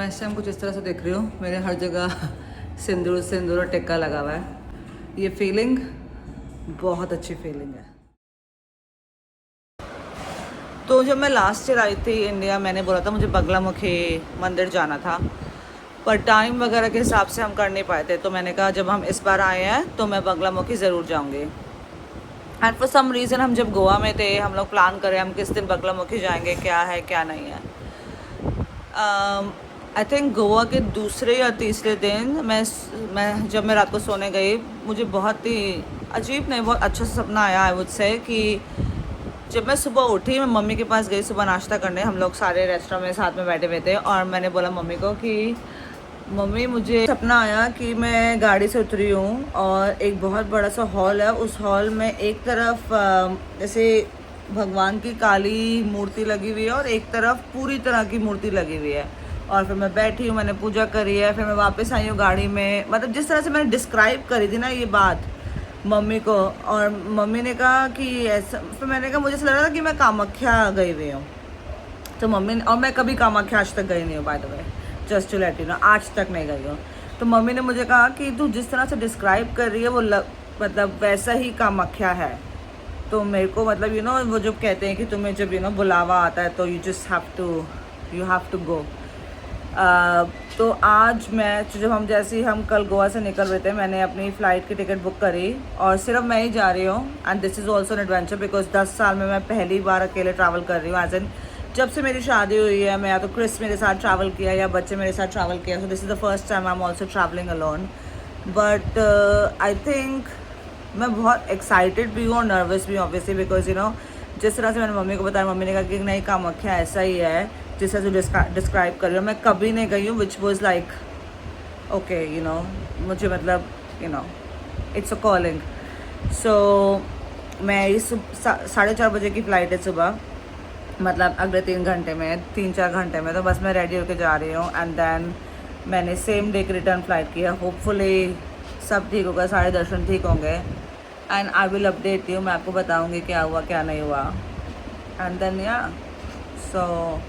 मैं इस टाइम कुछ इस तरह से देख रही हूँ, मेरे हर जगह सिंदूर सिंदूर और टिक्का लगा हुआ है। ये फीलिंग बहुत अच्छी फीलिंग है। तो जब मैं लास्ट ईयर आई थी इंडिया, मैंने बोला था मुझे बगलामुखी मंदिर जाना था, पर टाइम वगैरह के हिसाब से हम कर नहीं पाए थे। तो मैंने कहा जब हम इस बार आए हैं तो मैं बगलामुखी ज़रूर जाऊँगी। एंड फॉर सम रीज़न हम जब गोवा में थे, हम लोग प्लान करें हम किस दिन बगलामुखी जाएंगे, क्या है क्या नहीं है। आई थिंक गोवा के दूसरे या तीसरे दिन मैं जब मैं रात को सोने गई, मुझे बहुत ही अजीब नहीं, बहुत अच्छा सपना आया। आई वुड से कि जब मैं सुबह उठी, मैं मम्मी के पास गई सुबह नाश्ता करने, हम लोग सारे रेस्टोरेंट में साथ में बैठे हुए थे, और मैंने बोला मम्मी को कि मम्मी मुझे सपना आया कि मैं गाड़ी से उतरी हूँ और एक बहुत बड़ा सा हॉल है। उस हॉल में एक तरफ जैसे भगवान की काली मूर्ति लगी हुई है और एक तरफ पूरी तरह की मूर्ति लगी हुई है। और फिर मैं बैठी हूँ, मैंने पूजा करी है, फिर मैं वापस आई हूँ गाड़ी में। मतलब जिस तरह से मैंने डिस्क्राइब करी थी ना ये बात मम्मी को, और मम्मी ने कहा कि ऐसा, फिर मैंने कहा मुझे ऐसा लग रहा था कि मैं कामाख्या गई हुई हूँ। तो मम्मी ने, और मैं कभी कामाख्या आज तक गई नहीं हूँ by the way, just to let you know, आज तक नहीं गई हूँ। तो मम्मी ने मुझे कहा कि तू जिस तरह से डिस्क्राइब कर रही है वो मतलब वैसा ही कामाख्या है। तो मेरे को मतलब वो जो कहते हैं कि तुम्हें जब बुलावा आता है तो यू हैव टू गो। तो आज मैं जब हम कल गोवा से निकल रहे थे, मैंने अपनी फ़्लाइट की टिकट बुक करी और सिर्फ मैं ही जा रही हूँ। And this is also an adventure because 10 साल में मैं पहली बार अकेले ट्रैवल कर रही हूँ। एज एन जब से मेरी शादी हुई है, मैं या तो क्रिस मेरे साथ ट्रैवल किया या बच्चे मेरे साथ ट्रैवल किया। So this is the first time I am also travelling alone. But I think मैं बहुत एक्साइटेड भी हूँ और नर्वस भी हूँ ऑब्वियसली, बिकॉज जिस तरह से मैंने मम्मी को बताया, मम्मी ने कहा कि नहीं कामाख्या ऐसा ही है जिस तरह से डिस्क्राइब कर रही हूँ। मैं कभी नहीं गई हूँ, विच वॉज लाइक ओके मुझे मतलब इट्स अ कॉलिंग। सो मैं इस 4:30 बजे की फ़्लाइट है सुबह, मतलब अगले 3-4 घंटे में। तो बस मैं रेडी होकर जा रही हूँ। एंड देन मैंने सेम डे की रिटर्न फ़्लाइट किया। होपफुली सब ठीक होगा, सारे दर्शन ठीक होंगे। And I will update you, मैं आपको बताऊँगी क्या हुआ क्या नहीं हुआ। एंड देन सो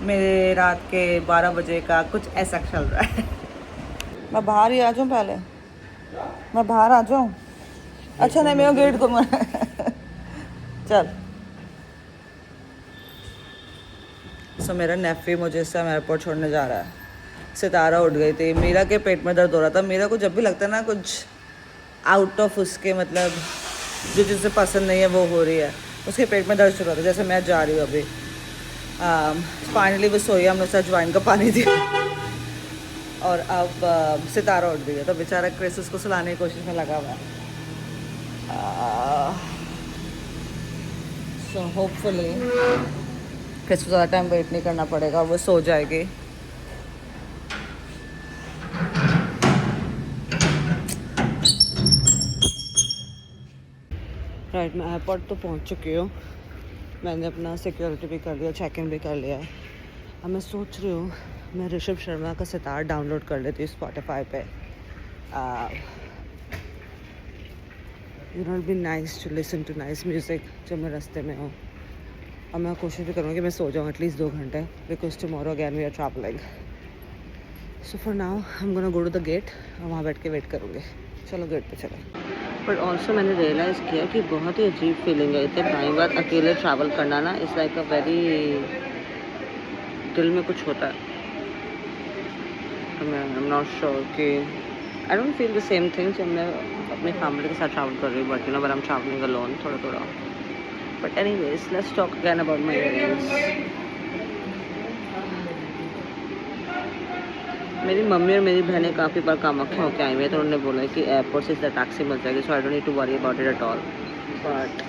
मेरे रात के 12 बजे का कुछ ऐसा चल रहा है। मैं बाहर ही आ जाऊँ, पहले मैं बाहर आ जाऊँ। अच्छा नहीं, मेरा गेट घूम चल। सो मेरा नेफ़ी मुझे इस टाइम एयरपोर्ट छोड़ने जा रहा है। सितारा उठ गई थी, मीरा के पेट में दर्द हो रहा था। मीरा को जब भी लगता है ना कुछ आउट ऑफ उसके मतलब जो जिसे पसंद नहीं है वो हो रही है, उसके पेट में दर्द शुरू होता है। जैसे मैं जा रही हूँ अभी, फाइनली वो सोई, हमने उसे अजवाइन का पानी दिया और अब सितारा उठ गई है। तो बेचारा क्रिस उसको सुलाने की कोशिश में लगा हुआ है। सो होपफुली क्रिस को ज़्यादा टाइम वेट नहीं करना पड़ेगा, वो सो जाएगी। राइट, मैं एयरपोर्ट तो पहुंच चुकी हूँ। मैंने अपना सिक्योरिटी भी कर लिया, चेक इन भी कर लिया है। अब मैं सोच रही हूँ मैं ऋषभ शर्मा का सितार डाउनलोड कर लेती हूँ स्पॉटिफाई पे। It be nice to listen to nice music जब मैं रास्ते में हूँ। और मैं कोशिश भी करूँगी कि मैं सो जाऊँ एटलीस्ट 2 घंटे, because tomorrow again we are travelling. So for now I am gonna go to the gate और वहाँ बैठ के वेट करूँगी। चलो गेट पे चलें। बट ऑल्सो मैंने रियलाइज़ किया कि बहुत ही अजीब फीलिंग है इतने टाइम बाद अकेले ट्रैवल करना ना। इट्स लाइक अ वेरी, दिल में कुछ होता है। आई एम नॉट श्योर कि I don't feel the same thing जब मैं अपनी फैमिली के साथ ट्रैवल कर रही हूँ, but but I am travelling alone थोड़ा। But anyways let's talk again about my earrings. मेरी मम्मी और मेरी बहनें काफ़ी बार कामाख्या होकर आई हुई है, तो उन्होंने बोला है कि एयरपोर्ट से सीधा टैक्सी मिल जाएगी, so I don't need to worry about it at all. But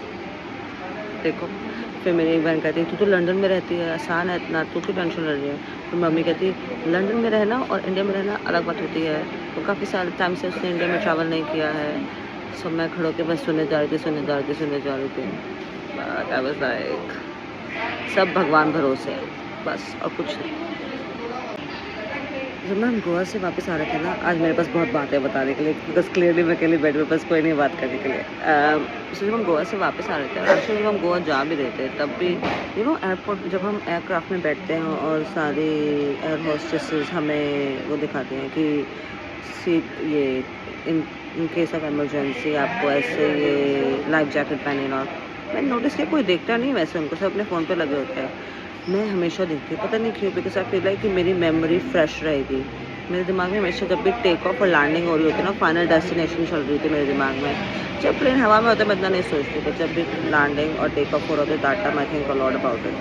देखो, फिर मेरी एक बहन कहती है तू तो लंदन में रहती है, आसान है इतना, तू क्यों टेंशन ले रही है। फिर मम्मी कहती है लंदन में रहना और इंडिया में रहना अलग बात होती है। तो काफ़ी सारे टाइम से उसने इंडिया में ट्रैवल नहीं किया है। सो मैं खड़ो के बस सुनने जा रही थी। बट आई वाज लाइक सब भगवान भरोसे है बस, और कुछ नहीं। जब मैं गोवा से वापस आ रहे थे ना, आज मेरे पास बहुत बातें बताने के लिए, बिकॉज क्लियरली मैं अकेले बेड में बस कोई नहीं बात करने के लिए। सो जब हम गोवा से वापस आ रहे थे, और एक्चुअली जब हम गोवा जा भी रहे थे तब भी एयरपोर्ट जब हम एयरक्राफ्ट में बैठते हैं और सारी एयर होस्टेसेस हमें वो दिखाती हैं कि सीट ये इन केस ऑफ इमरजेंसी आपको ऐसे ये लाइफ जैकेट पहने। और मैंने नोटिस किया कोई देखता नहीं वैसे, उनको सब अपने फ़ोन पे लगे होते हैं। मैं हमेशा देखती हूँ, पता नहीं क्यों, बिकॉज आई फील लाइक कि मेरी मेमोरी फ्रेश रहेगी। मेरे दिमाग में हमेशा जब भी टेक ऑफ और लैंडिंग हो रही होती है ना, फाइनल डेस्टिनेशन चल रही थी मेरे दिमाग में। जब प्लेन हवा में होता है मैं इतना नहीं सोचती, बट जब भी लैंडिंग और टेक ऑफ हो रहा होता है that time I think a lot about it.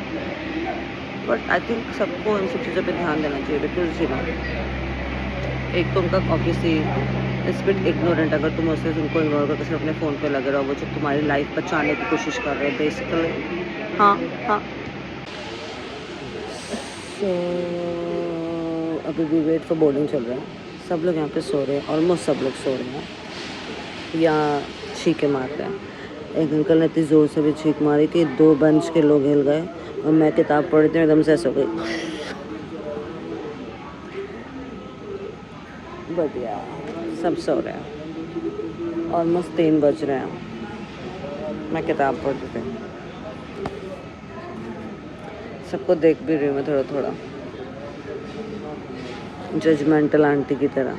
But I think सबको इन सब चीज़ों पर ध्यान देना चाहिए, बिकॉज एक तो उनका ऑब्वियसली इट्स बिट इग्नोरेंट अगर तुम उससे उनको इग्नोर करके सिर्फ अपने फ़ोन पे लगे रहो, वो जब तुम्हारी लाइफ बचाने की कोशिश कर रहे हैं बेसिकली। हाँ हाँ। तो अभी भी वेट फॉर बोर्डिंग चल रहा है। सब लोग यहाँ पे सो रहे हैं, ऑलमोस्ट सब लोग सो रहे हैं या छीके मार रहे हैं। एक अंकल ने इतनी ज़ोर से भी छीक मारी कि 2 बेंच के लोग हिल गए, और मैं किताब पढ़ रही थी एकदम से ऐसे हो गई। बढ़िया, सब सो रहे हैं, ऑलमोस्ट 3 बज रहे हैं, मैं किताब पढ़ रही थी। सबको देख भी रही हूँ मैं थोड़ा थोड़ा, जजमेंटल आंटी की तरह।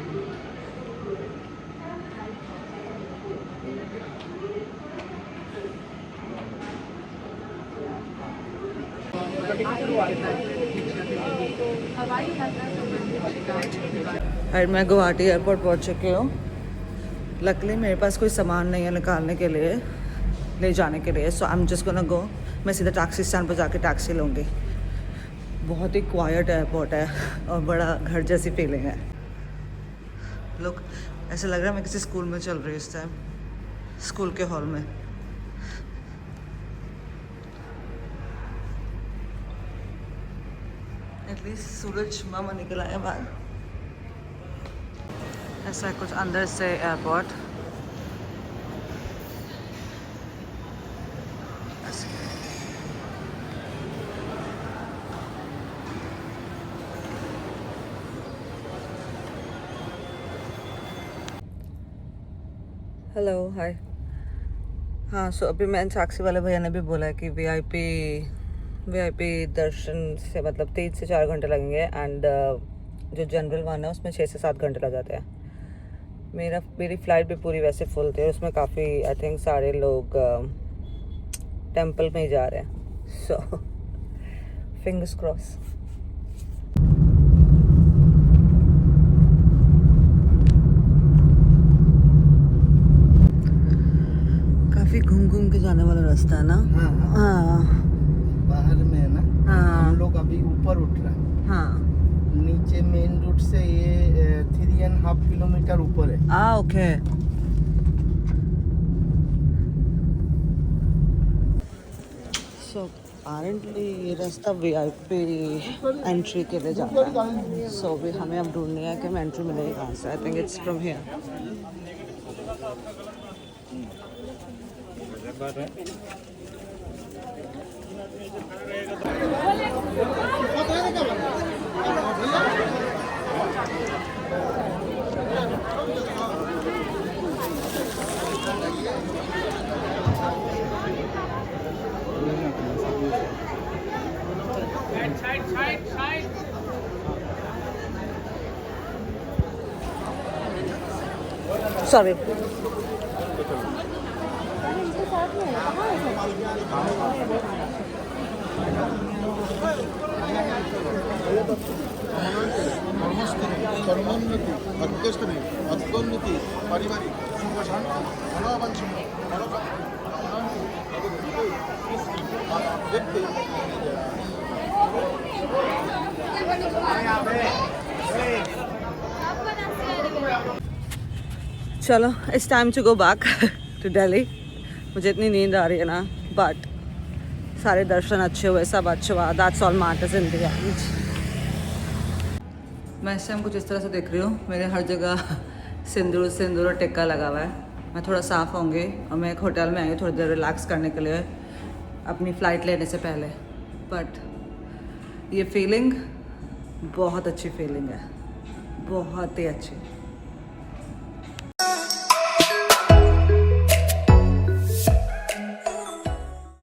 और मैं गुवाहाटी एयरपोर्ट पहुंच चुकी हूँ। लकीली मेरे पास कोई सामान नहीं है निकालने के लिए, ले जाने के लिए, so I am just gonna go. मैं सीधा टैक्सी स्टैंड पर जाके टैक्सी लूँगी। बहुत ही क्वाइट एयरपोर्ट है और बड़ा घर जैसी फीलिंग है। लोग ऐसा लग रहा है मैं किसी स्कूल में चल रही हूँ इस टाइम, स्कूल के हॉल में। एटलीस्ट सूरज मामा निकल आया बाहर। ऐसा है कुछ अंदर से एयरपोर्ट। Hello hi. हाँ, सो अभी मैं टैक्सी वाले भैया ने भी बोला है कि वीआईपी दर्शन से मतलब 3 से 4 घंटे लगेंगे, एंड जो जनरल वन है उसमें 6 से 7 घंटे लग जाते हैं। मेरी फ़्लाइट भी पूरी वैसे फुल थी और उसमें काफ़ी आई थिंक सारे लोग टेंपल में ही जा रहे हैं, सो फिंगर्स क्रॉस। काफ़ी घूम घूम के जाने वाला रास्ता है ना। हाँ, बाहर में है ना। हाँ। हम लोग अभी ऊपर उठ रहे हैं। हाँ, नीचे मेन रूट से ये 3.5 किलोमीटर ऊपर है। ओके। सो अपेरेंटली ये रास्ता वीआईपी एंट्री के लिए जाता है। सो भी हमें अब ढूंढनी है कि हमें एंट्री मिलेगी कहाँ से। I think it's from here. Sorry. কর্মোন্নতি, অর্থস্থলী, অর্থোন্নতি, পারিবারিক সুখ শান্তি, ধনবাঞ্ছন, দেখতে चलो it's time to go back to Delhi. मुझे इतनी नींद आ रही है ना, बट सारे दर्शन अच्छे हुए, सब अच्छा हुआ। That's all matters in the end. मैं इस टाइम कुछ इस तरह से देख रही हूँ, मेरे हर जगह सिंदूर और टिक्का लगा हुआ है। मैं थोड़ा साफ़ होंगी और मैं एक होटल में आई हूँ थोड़ी देर रिलैक्स करने के लिए अपनी फ़्लाइट लेने से पहले। बट ये फीलिंग बहुत अच्छी फीलिंग है। बहुत ही अच्छे।